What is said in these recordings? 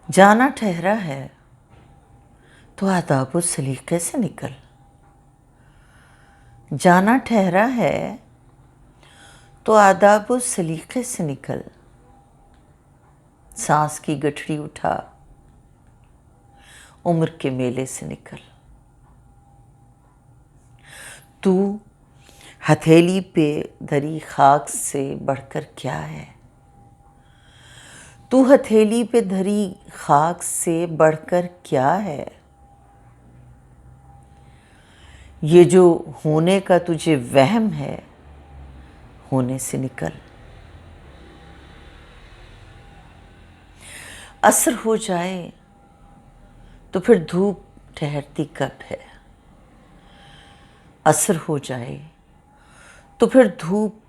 जाना ठहरा है तो आदाब सलीके से निकल। जाना ठहरा है तो आदाब सलीके से निकल। सांस की गठरी उठा, उम्र के मेले से निकल। तू हथेली पे धरी खाक से बढ़कर क्या है? तू हथेली पे धरी खाक से बढ़कर क्या है? ये जो होने का तुझे वहम है, होने से निकल। असर हो जाए तो फिर धूप ठहरती कब है? असर हो जाए तो फिर धूप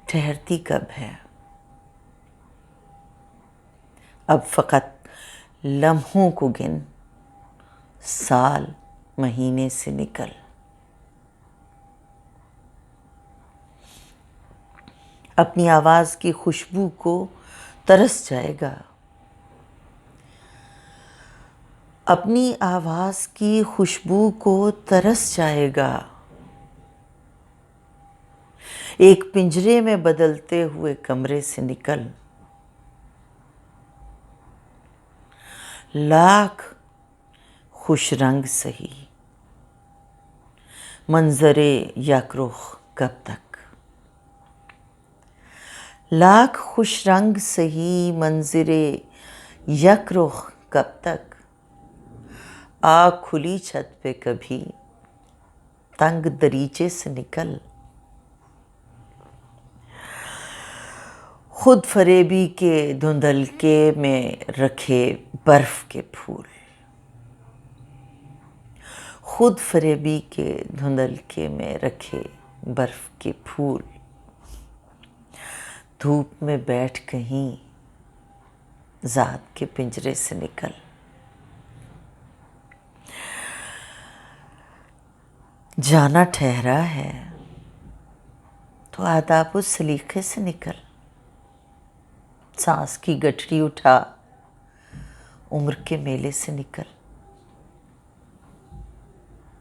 ठहरती कब है? अब फ़कत लम्हों को गिन, साल महीने से निकल। अपनी आवाज़ की खुशबू को तरस जाएगा। अपनी आवाज़ की खुशबू को तरस जाएगा। एक पिंजरे में बदलते हुए कमरे से निकल। लाख खुश रंग सही, मंजरे यकरुख कब तक? लाख खुश रंग सही, मंजरे यकरुख कब तक? आग खुली छत पे कभी, तंग दरीचे से निकल। खुद फरेबी के धुंधलके में रखे बर्फ के फूल। खुद फरेबी के धुंधलके में रखे बर्फ के फूल। धूप में बैठ कहीं ज़ात के पिंजरे से निकल। जाना ठहरा है तो आदाब सलीके से निकल। सांस की गठरी उठा, उम्र के मेले से निकल।